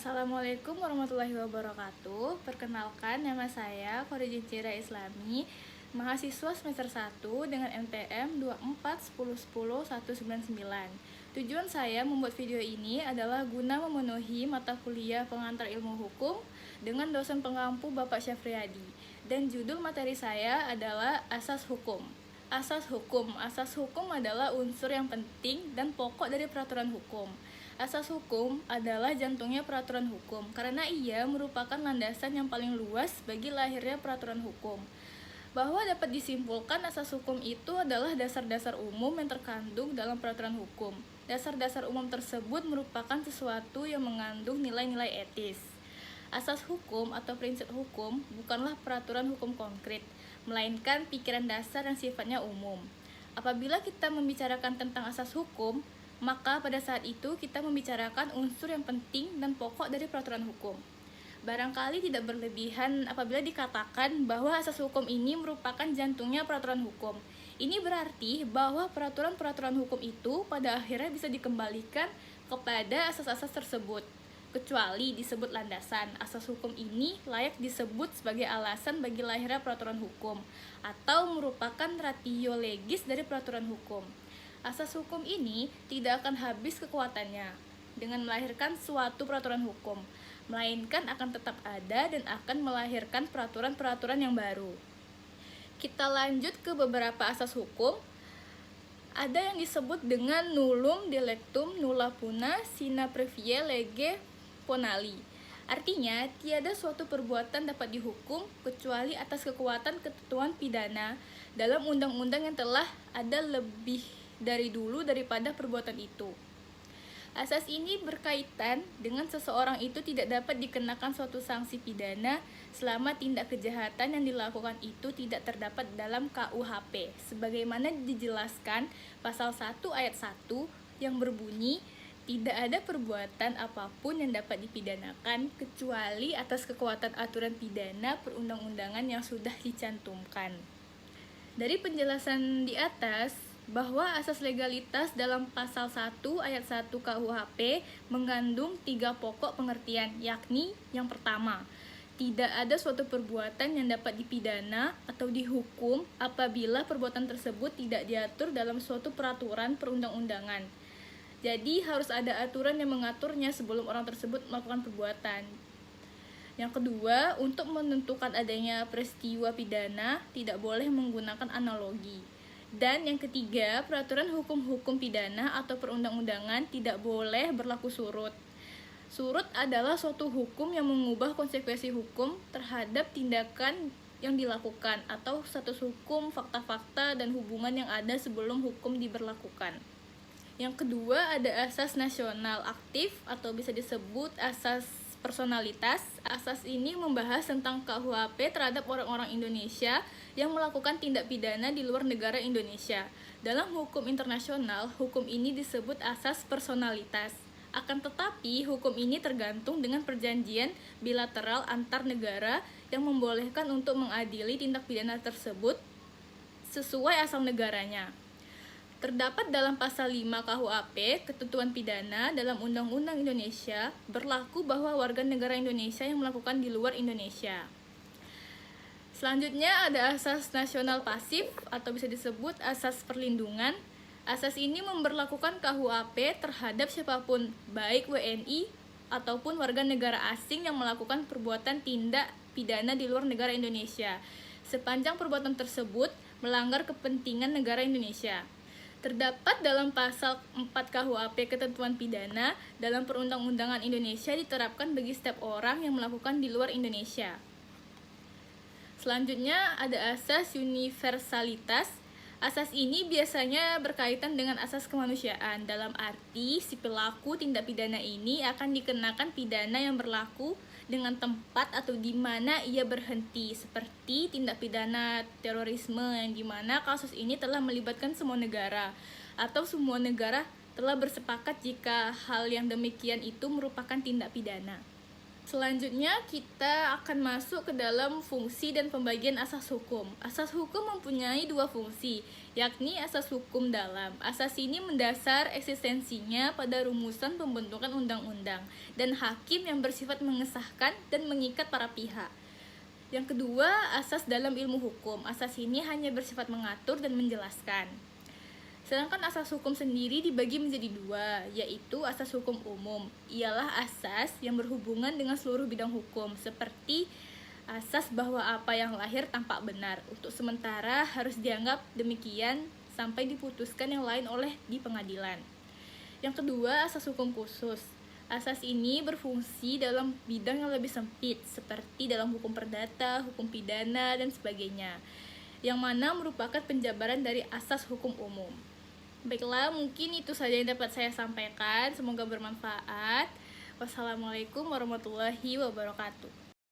Assalamualaikum warahmatullahi wabarakatuh. Perkenalkan, nama saya Khorijin Cira Islami, mahasiswa semester 1 dengan NPM 241010 Tujuan saya membuat video ini adalah guna memenuhi mata kuliah pengantar ilmu hukum dengan dosen pengampu Bapak Syafriyadi. Dan judul materi saya adalah Asas Hukum. Asas hukum adalah unsur yang penting dan pokok dari peraturan hukum. Asas hukum adalah jantungnya peraturan hukum karena ia merupakan landasan yang paling luas bagi lahirnya peraturan hukum. Bahwa dapat disimpulkan asas hukum itu adalah dasar-dasar umum yang terkandung dalam peraturan hukum. Dasar-dasar umum tersebut merupakan sesuatu yang mengandung nilai-nilai etis. Asas hukum atau prinsip hukum bukanlah peraturan hukum konkret, melainkan pikiran dasar yang sifatnya umum. Apabila kita membicarakan tentang asas hukum, maka pada saat itu kita membicarakan unsur yang penting dan pokok dari peraturan hukum. Barangkali tidak berlebihan apabila dikatakan bahwa asas hukum ini merupakan jantungnya peraturan hukum. Ini berarti bahwa peraturan-peraturan hukum itu pada akhirnya bisa dikembalikan kepada asas-asas tersebut. Kecuali disebut landasan, asas hukum ini layak disebut sebagai alasan bagi lahirnya peraturan hukum atau merupakan ratio legis dari peraturan hukum. Asas hukum ini tidak akan habis kekuatannya dengan melahirkan suatu peraturan hukum, melainkan akan tetap ada dan akan melahirkan peraturan-peraturan yang baru. Kita lanjut ke beberapa asas hukum. Ada yang disebut dengan nullum dilectum nulla puna sine previe lege ponali. Artinya, tiada suatu perbuatan dapat dihukum kecuali atas kekuatan ketentuan pidana dalam undang-undang yang telah ada lebih dari dulu daripada perbuatan itu. Asas ini berkaitan dengan seseorang itu tidak dapat dikenakan suatu sanksi pidana selama tindak kejahatan yang dilakukan itu tidak terdapat dalam KUHP, sebagaimana dijelaskan pasal 1 ayat 1 yang berbunyi, tidak ada perbuatan apapun yang dapat dipidanakan kecuali atas kekuatan aturan pidana perundang-undangan yang sudah dicantumkan. Dari penjelasan di atas, bahwa asas legalitas dalam pasal 1 ayat 1 KUHP mengandung 3 pokok pengertian, yakni yang pertama, tidak ada suatu perbuatan yang dapat dipidana atau dihukum apabila perbuatan tersebut tidak diatur dalam suatu peraturan perundang-undangan. Jadi harus ada aturan yang mengaturnya sebelum orang tersebut melakukan perbuatan. Yang kedua, untuk menentukan adanya peristiwa pidana tidak boleh menggunakan analogi. Dan yang ketiga, peraturan hukum-hukum pidana atau perundang-undangan tidak boleh berlaku surut. Surut adalah suatu hukum yang mengubah konsekuensi hukum terhadap tindakan yang dilakukan atau status hukum, fakta-fakta, dan hubungan yang ada sebelum hukum diberlakukan. Yang kedua, ada asas nasional aktif atau bisa disebut asas personalitas. Asas ini membahas tentang KUHP terhadap orang-orang Indonesia yang melakukan tindak pidana di luar negara Indonesia. Dalam hukum internasional, hukum ini disebut asas personalitas. Akan tetapi, hukum ini tergantung dengan perjanjian bilateral antar negara yang membolehkan untuk mengadili tindak pidana tersebut sesuai asal negaranya. Terdapat dalam pasal 5 KUHP, ketentuan pidana dalam Undang-Undang Indonesia berlaku bahwa warga negara Indonesia yang melakukan di luar Indonesia. Selanjutnya ada asas nasional pasif atau bisa disebut asas perlindungan. Asas ini memberlakukan KUHP terhadap siapapun, baik WNI ataupun warga negara asing yang melakukan perbuatan tindak pidana di luar negara Indonesia, sepanjang perbuatan tersebut melanggar kepentingan negara Indonesia. Terdapat dalam pasal 4 KUHP ketentuan pidana dalam perundang-undangan Indonesia diterapkan bagi setiap orang yang melakukan di luar Indonesia. Selanjutnya ada asas universalitas. Asas ini biasanya berkaitan dengan asas kemanusiaan, dalam arti si pelaku tindak pidana ini akan dikenakan pidana yang berlaku dengan tempat atau di mana ia berhenti, seperti tindak pidana terorisme yang di mana kasus ini telah melibatkan semua negara atau semua negara telah bersepakat jika hal yang demikian itu merupakan tindak pidana. Selanjutnya kita akan masuk ke dalam fungsi dan pembagian asas hukum. Asas hukum mempunyai dua fungsi, yakni asas hukum dalam. Asas ini mendasar eksistensinya pada rumusan pembentukan undang-undang dan hakim yang bersifat mengesahkan dan mengikat para pihak. Yang kedua, asas dalam ilmu hukum. Asas ini hanya bersifat mengatur dan menjelaskan. Sedangkan asas hukum sendiri dibagi menjadi dua, yaitu asas hukum umum. Ialah asas yang berhubungan dengan seluruh bidang hukum, seperti asas bahwa apa yang lahir tampak benar. Untuk sementara harus dianggap demikian sampai diputuskan yang lain oleh di pengadilan. Yang kedua, asas hukum khusus. Asas ini berfungsi dalam bidang yang lebih sempit, seperti dalam hukum perdata, hukum pidana, dan sebagainya, yang mana merupakan penjabaran dari asas hukum umum. Baiklah, mungkin itu saja yang dapat saya sampaikan. Semoga bermanfaat. Wassalamualaikum warahmatullahi wabarakatuh.